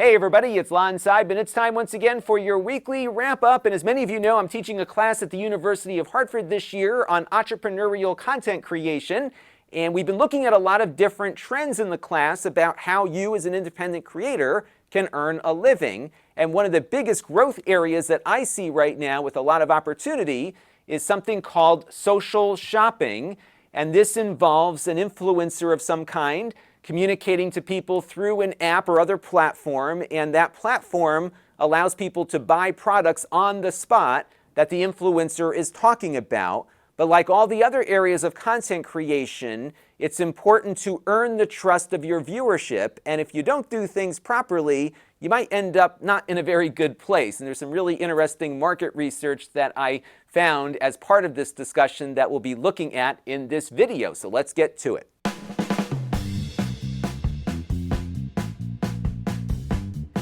Hey everybody, it's Lon.TV, and it's time once again for your weekly wrap-up. And as many of you know, I'm teaching a class at the University of Hartford this year on entrepreneurial content creation. And we've been looking at a lot of different trends in the class about how you as an independent creator can earn a living. And one of the biggest growth areas that I see right now with a lot of opportunity is something called social shopping. And this involves an influencer of some kind communicating to people through an app or other platform, and that platform allows people to buy products on the spot that the influencer is talking about. But like all the other areas of content creation, it's important to earn the trust of your viewership, and if you don't do things properly, you might end up not in a very good place. And there's some really interesting market research that I found as part of this discussion that we'll be looking at in this video. So let's get to it.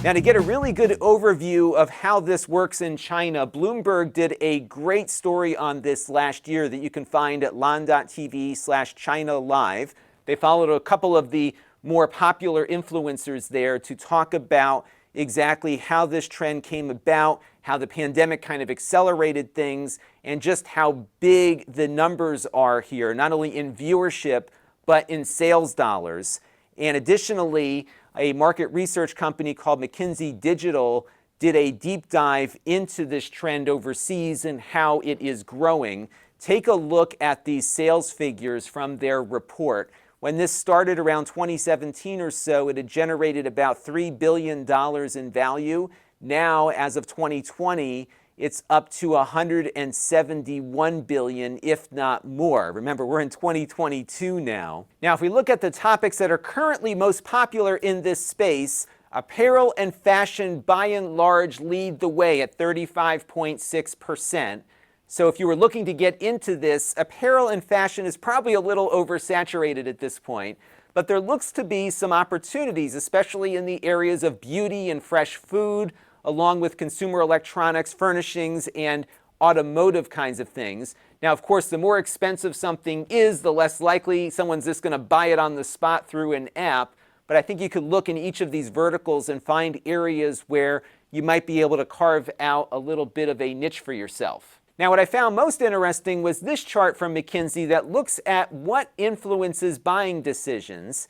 Now, to get a really good overview of how this works in China, Bloomberg did a great story on this last year that you can find at Lon.TV/China Live. They followed a couple of the more popular influencers there to talk about exactly how this trend came about, how the pandemic kind of accelerated things, and just how big the numbers are here, not only in viewership, but in sales dollars. And additionally, a market research company called McKinsey Digital did a deep dive into this trend overseas and how it is growing. Take a look at these sales figures from their report. When this started around 2017 or so, it had generated about $3 billion in value. Now, as of 2020, it's up to 171 billion, if not more. Remember, we're in 2022 now. Now, if we look at the topics that are currently most popular in this space, apparel and fashion by and large lead the way at 35.6%. So if you were looking to get into this, apparel and fashion is probably a little oversaturated at this point, but there looks to be some opportunities, especially in the areas of beauty and fresh food, along with consumer electronics, furnishings, and automotive kinds of things. Now, of course, the more expensive something is, the less likely someone's just going to buy it on the spot through an app. But I think you could look in each of these verticals and find areas where you might be able to carve out a little bit of a niche for yourself. Now, what I found most interesting was this chart from McKinsey that looks at what influences buying decisions.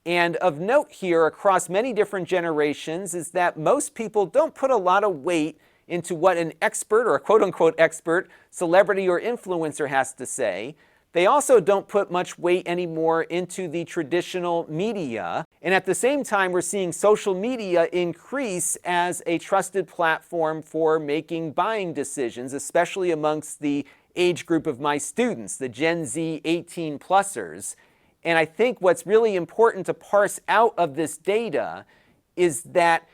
And of note here, across many different generations, is that most people don't put a lot of weight into what an expert, or a quote-unquote expert, celebrity or influencer has to say. They also don't put much weight anymore into the traditional media. And at the same time, we're seeing social media increase as a trusted platform for making buying decisions, especially amongst the age group of my students, the Gen Z 18-plussers. And I think what's really important to parse out of this data is that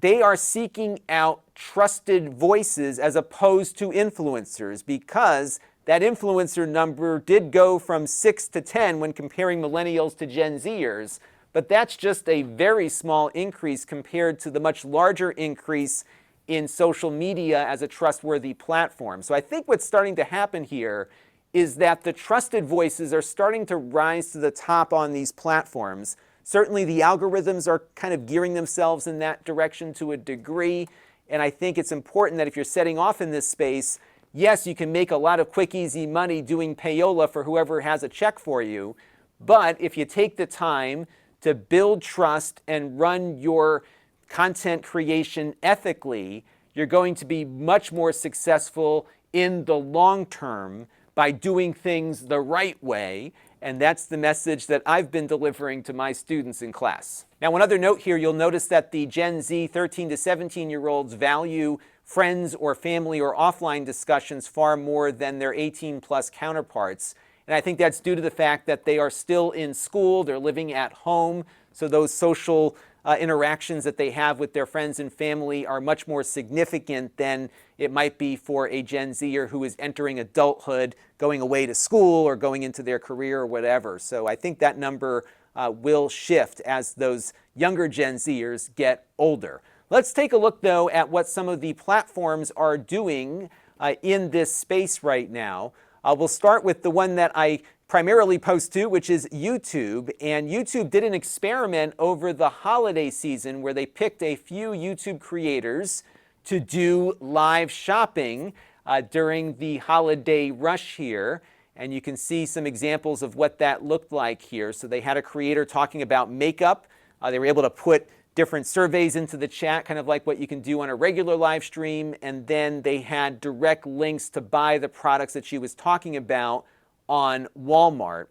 they are seeking out trusted voices as opposed to influencers, because that influencer number did go from 6 to 10 when comparing millennials to Gen Zers, but that's just a very small increase compared to the much larger increase in social media as a trustworthy platform. So I think what's starting to happen here is that the trusted voices are starting to rise to the top on these platforms. Certainly the algorithms are kind of gearing themselves in that direction to a degree, and I think it's important that if you're setting off in this space, yes, you can make a lot of quick, easy money doing payola for whoever has a check for you, but if you take the time to build trust and run your content creation ethically, you're going to be much more successful in the long term by doing things the right way, and that's the message that I've been delivering to my students in class. Now, one other note here, you'll notice that the Gen Z 13 to 17-year-olds value friends or family or offline discussions far more than their 18-plus counterparts. And I think that's due to the fact that they are still in school, they're living at home, so those social interactions that they have with their friends and family are much more significant than it might be for a Gen Zer who is entering adulthood, going away to school or going into their career or whatever. So I think that number will shift as those younger Gen Zers get older. Let's take a look, though, at what some of the platforms are doing in this space right now. We'll start with the one that I primarily post to, which is YouTube. And YouTube did an experiment over the holiday season where they picked a few YouTube creators to do live shopping during the holiday rush here. And you can see some examples of what that looked like here. So they had a creator talking about makeup. They were able to put different surveys into the chat, kind of like what you can do on a regular live stream. And then they had direct links to buy the products that she was talking about on Walmart.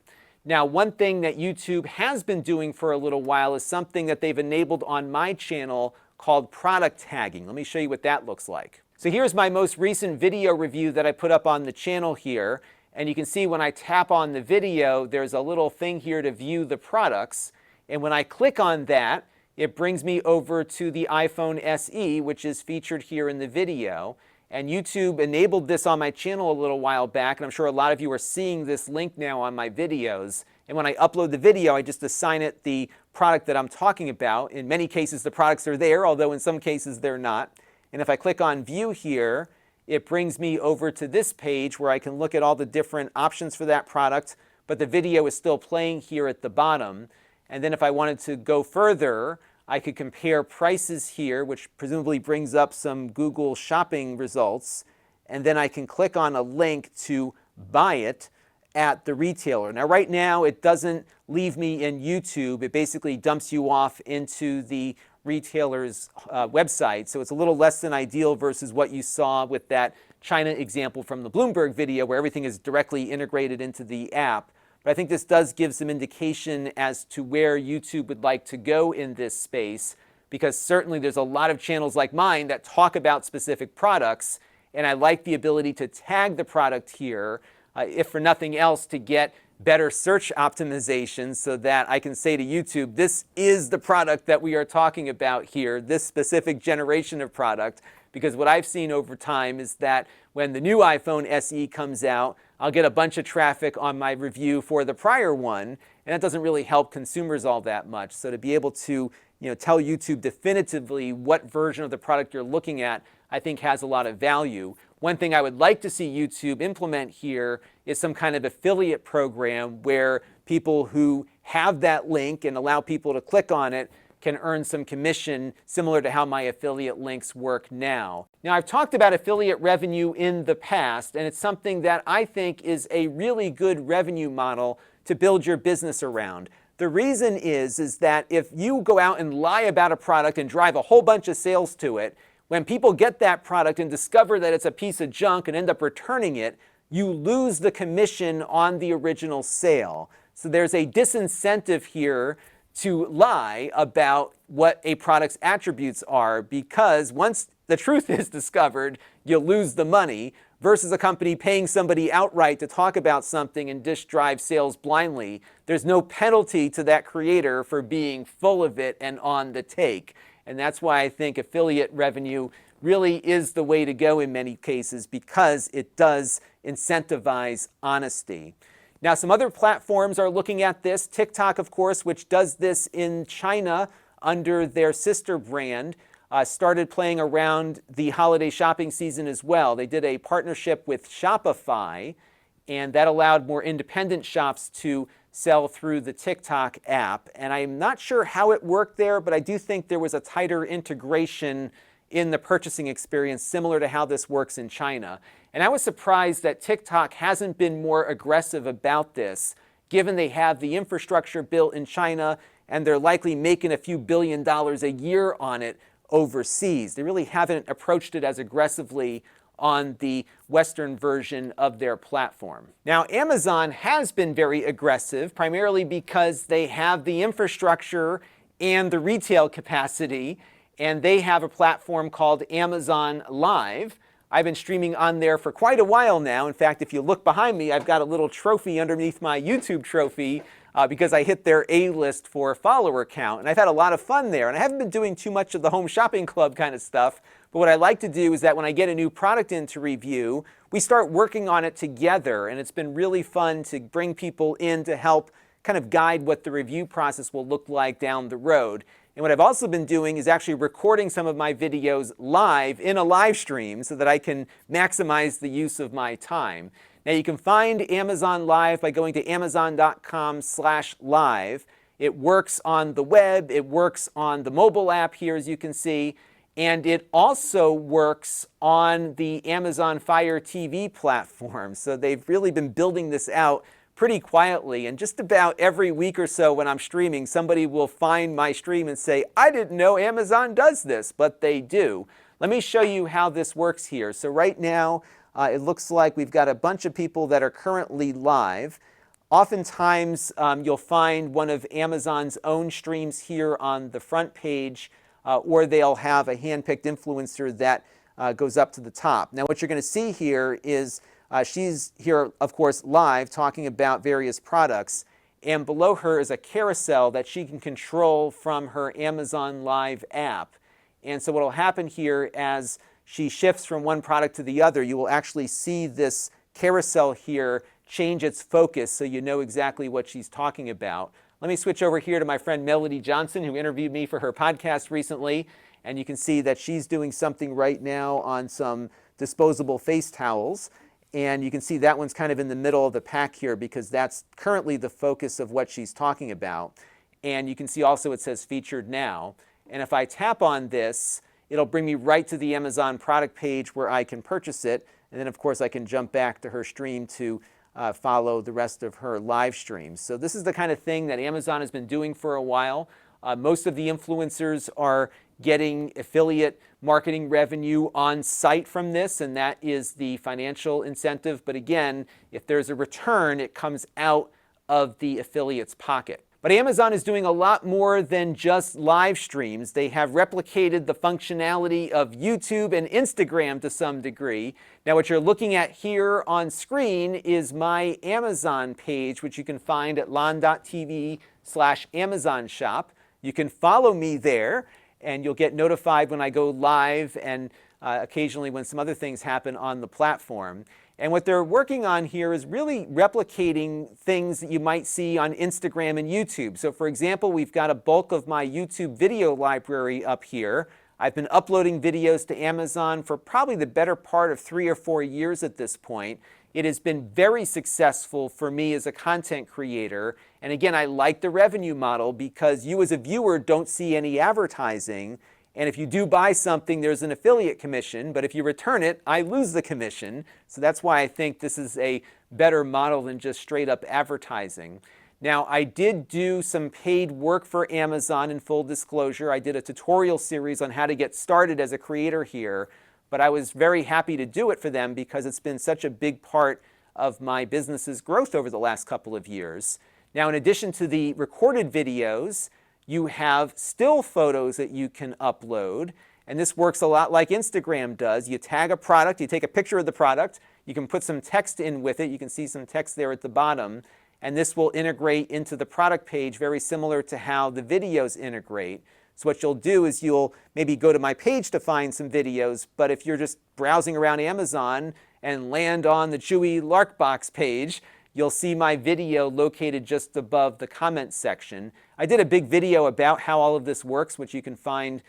Now, one thing that YouTube has been doing for a little while is something that they've enabled on my channel called product tagging. Let me show you what that looks like. So here's my most recent video review that I put up on the channel here. And you can see when I tap on the video, there's a little thing here to view the products. And when I click on that, it brings me over to the iPhone SE, which is featured here in the video. And YouTube enabled this on my channel a little while back, and I'm sure a lot of you are seeing this link now on my videos. And when I upload the video, I just assign it the product that I'm talking about. In many cases, the products are there, although in some cases they're not. And if I click on View here, it brings me over to this page where I can look at all the different options for that product, but the video is still playing here at the bottom. And then if I wanted to go further, I could compare prices here, which presumably brings up some Google shopping results, and then I can click on a link to buy it at the retailer. Now, right now, it doesn't leave me in YouTube. It basically dumps you off into the retailer's website, so it's a little less than ideal versus what you saw with that China example from the Bloomberg video where everything is directly integrated into the app. But I think this does give some indication as to where YouTube would like to go in this space, because certainly there's a lot of channels like mine that talk about specific products, and I like the ability to tag the product here, if for nothing else, to get better search optimization so that I can say to YouTube, this is the product that we are talking about here, this specific generation of product. Because what I've seen over time is that when the new iPhone SE comes out, I'll get a bunch of traffic on my review for the prior one, and that doesn't really help consumers all that much. So to be able to tell YouTube definitively what version of the product you're looking at, I think has a lot of value. One thing I would like to see YouTube implement here is some kind of affiliate program where people who have that link and allow people to click on it can earn some commission similar to how my affiliate links work now. Now, I've talked about affiliate revenue in the past, and it's something that I think is a really good revenue model to build your business around. The reason is that if you go out and lie about a product and drive a whole bunch of sales to it, when people get that product and discover that it's a piece of junk and end up returning it, you lose the commission on the original sale. So there's a disincentive here to lie about what a product's attributes are, because once the truth is discovered, you'll lose the money, versus a company paying somebody outright to talk about something and just drive sales blindly. There's no penalty to that creator for being full of it and on the take. And that's why I think affiliate revenue really is the way to go in many cases, because it does incentivize honesty. Now, some other platforms are looking at this. TikTok, of course, which does this in China under their sister brand, started playing around the holiday shopping season as well. They did a partnership with Shopify, and that allowed more independent shops to sell through the TikTok app. And I'm not sure how it worked there, but I do think there was a tighter integration in the purchasing experience, similar to how this works in China. And I was surprised that TikTok hasn't been more aggressive about this, given they have the infrastructure built in China and they're likely making a few $1 billion a year on it overseas. They really haven't approached it as aggressively on the Western version of their platform. Now, Amazon has been very aggressive, primarily because they have the infrastructure and the retail capacity, and they have a platform called Amazon Live. I've been streaming on there for quite a while now. In fact, if you look behind me, I've got a little trophy underneath my YouTube trophy because I hit their A-list for follower count. And I've had a lot of fun there. And I haven't been doing too much of the home shopping club kind of stuff. But what I like to do is that when I get a new product in to review, we start working on it together. And it's been really fun to bring people in to help kind of guide what the review process will look like down the road. And what I've also been doing is actually recording some of my videos live in a live stream so that I can maximize the use of my time. Now you can find Amazon Live by going to amazon.com/live. It works on the web, it works on the mobile app here, as you can see, and it also works on the Amazon Fire TV platform. So they've really been building this out pretty quietly, and just about every week or so when I'm streaming, somebody will find my stream and say, I didn't know Amazon does this, but they do. Let me show you how this works here. So right now, it looks like we've got a bunch of people that are currently live. Oftentimes, you'll find one of Amazon's own streams here on the front page, or they'll have a hand-picked influencer that goes up to the top. Now, what you're going to see here is she's here, of course, live talking about various products, and below her is a carousel that she can control from her Amazon Live app. And so what will happen here as she shifts from one product to the other, you will actually see this carousel here change its focus so you know exactly what she's talking about. Let me switch over here to my friend Melody Johnson, who interviewed me for her podcast recently, and you can see that she's doing something right now on some disposable face towels. And you can see that one's kind of in the middle of the pack here because that's currently the focus of what she's talking about. And you can see also it says featured now. And if I tap on this, it'll bring me right to the Amazon product page where I can purchase it. And then, of course, I can jump back to her stream to follow the rest of her live streams. So this is the kind of thing that Amazon has been doing for a while. Most of the influencers are getting affiliate marketing revenue on site from this, and that is the financial incentive. But again, if there's a return, it comes out of the affiliate's pocket. But Amazon is doing a lot more than just live streams. They have replicated the functionality of YouTube and Instagram to some degree. Now, what you're looking at here on screen is my Amazon page, which you can find at Lon.TV/Amazon shop. You can follow me there, and you'll get notified when I go live and occasionally when some other things happen on the platform. And what they're working on here is really replicating things that you might see on Instagram and YouTube. So for example, we've got a bulk of my YouTube video library up here. I've been uploading videos to Amazon for probably the better part of 3 or 4 years at this point. It has been very successful for me as a content creator. And again, I like the revenue model because you as a viewer don't see any advertising. And if you do buy something, there's an affiliate commission, but if you return it, I lose the commission. So that's why I think this is a better model than just straight up advertising. Now, I did do some paid work for Amazon in full disclosure. I did a tutorial series on how to get started as a creator here, but I was very happy to do it for them because it's been such a big part of my business's growth over the last couple of years. Now, in addition to the recorded videos, you have still photos that you can upload, and this works a lot like Instagram does. You tag a product, you take a picture of the product, you can put some text in with it. You can see some text there at the bottom, and this will integrate into the product page very similar to how the videos integrate. So what you'll do is you'll maybe go to my page to find some videos, but if you're just browsing around Amazon and land on the Chewy Larkbox page, you'll see my video located just above the comments section. I did a big video about how all of this works, which you can find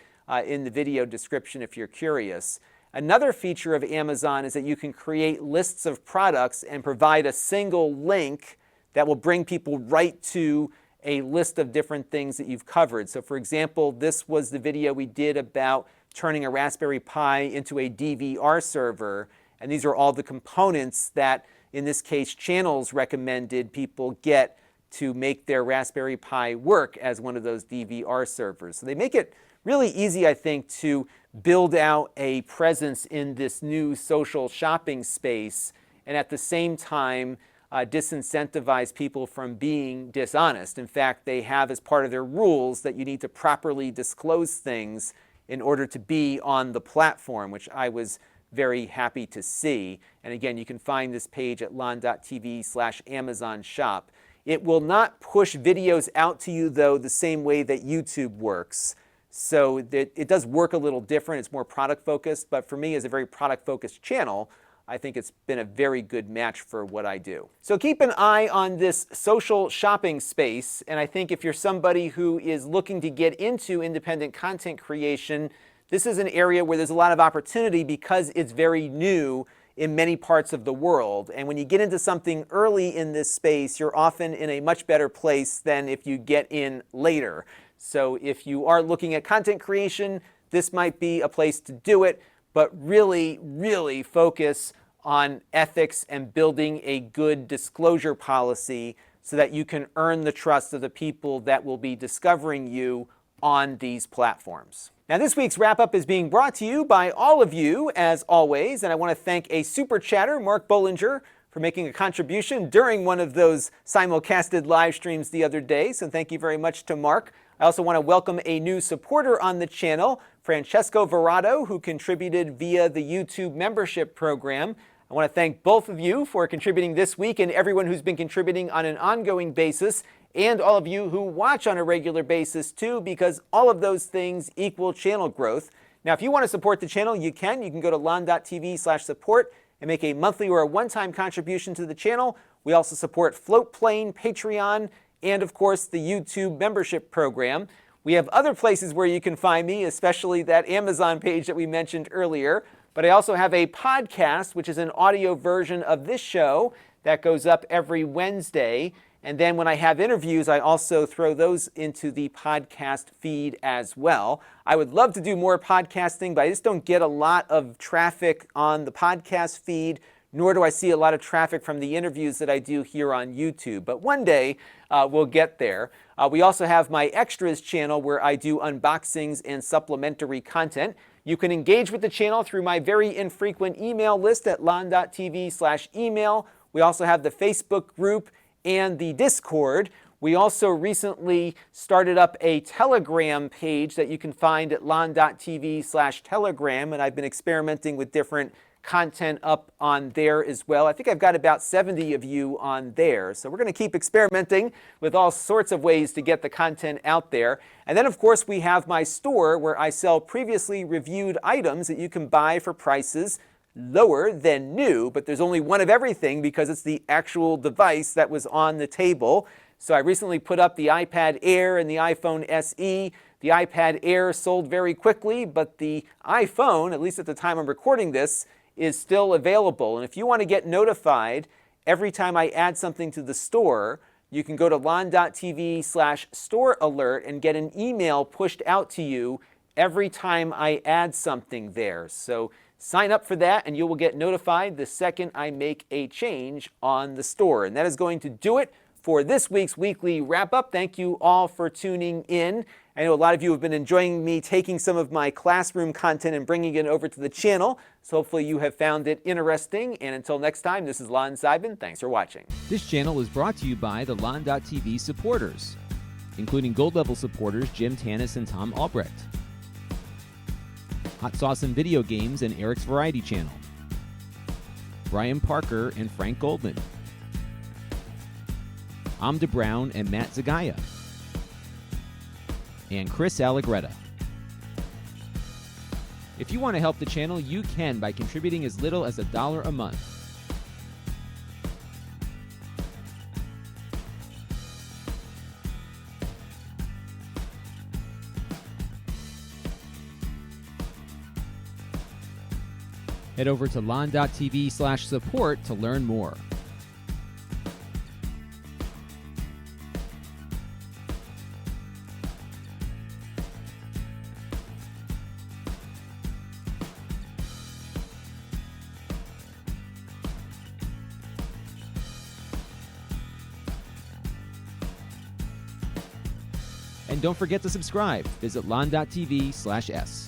in the video description if you're curious. Another feature of Amazon is that you can create lists of products and provide a single link that will bring people right to a list of different things that you've covered. So for example, this was the video we did about turning a Raspberry Pi into a DVR server, and these are all the components that in this case, Channels recommended people get to make their Raspberry Pi work as one of those DVR servers. So they make it really easy, I think, to build out a presence in this new social shopping space and at the same time disincentivize people from being dishonest. In fact, they have as part of their rules that you need to properly disclose things in order to be on the platform, which I was very happy to see. And again, you can find this page at Lon.TV/Amazon shop. It will not push videos out to you, though, the same way that YouTube works. So it does work a little different. It's more product focused, but for me as a very product focused channel, I think it's been a very good match for what I do. So keep an eye on this social shopping space. And I think if you're somebody who is looking to get into independent content creation, this is an area where there's a lot of opportunity because it's very new in many parts of the world. And when you get into something early in this space, you're often in a much better place than if you get in later. So if you are looking at content creation, this might be a place to do it, but really, really focus on ethics and building a good disclosure policy so that you can earn the trust of the people that will be discovering you on these platforms. Now, this week's wrap-up is being brought to you by all of you, as always, and I want to thank a super chatter, Mark Bollinger, for making a contribution during one of those simulcasted live streams the other day, so thank you very much to Mark. I also want to welcome a new supporter on the channel, Francesco Verado, who contributed via the YouTube membership program. I want to thank both of you for contributing this week and everyone who's been contributing on an ongoing basis, and all of you who watch on a regular basis too, because all of those things equal channel growth. Now, if you want to support the channel, you can. You can go to Lon.TV/support and make a monthly or a one-time contribution to the channel. We also support Floatplane, Patreon, and of course the YouTube membership program. We have other places where you can find me, especially that Amazon page that we mentioned earlier. But I also have a podcast, which is an audio version of this show that goes up every Wednesday. And then when I have interviews, I also throw those into the podcast feed as well. I would love to do more podcasting, but I just don't get a lot of traffic on the podcast feed, nor do I see a lot of traffic from the interviews that I do here on YouTube. But one day, we'll get there. We also have my Extras channel where I do unboxings and supplementary content. You can engage with the channel through my very infrequent email list at Lon.TV/email. We also have the Facebook group and the Discord. We also recently started up a Telegram page that you can find at Lon.TV/Telegram, and I've been experimenting with different content up on there as well. I think I've got about 70 of you on there. So we're going to keep experimenting with all sorts of ways to get the content out there. And then, of course, we have my store where I sell previously reviewed items that you can buy for prices lower than new, but there's only one of everything because it's the actual device that was on the table. So I recently put up the iPad Air and the iPhone SE. The iPad Air sold very quickly, but the iPhone, at least at the time I'm recording this, is still available. And if you want to get notified every time I add something to the store, you can go to Lon.TV/store alert and get an email pushed out to you every time I add something there. So sign up for that and you will get notified the second I make a change on the store. And that is going to do it for this week's weekly wrap-up. Thank you all for tuning in. I know a lot of you have been enjoying me taking some of my classroom content and bringing it over to the channel. So hopefully you have found it interesting. And until next time, this is Lon Seidman. Thanks for watching. This channel is brought to you by the Lon.TV supporters, including gold level supporters Jim Tanis and Tom Albrecht, Hot Sauce and Video Games and Eric's Variety Channel, Brian Parker and Frank Goldman, Amda Brown and Matt Zagaya, and Chris Allegretta. If you want to help the channel, you can by contributing as little as $1 a month. Head over to Lon.TV/support to learn more. And don't forget to subscribe. Visit Lon.TV/s.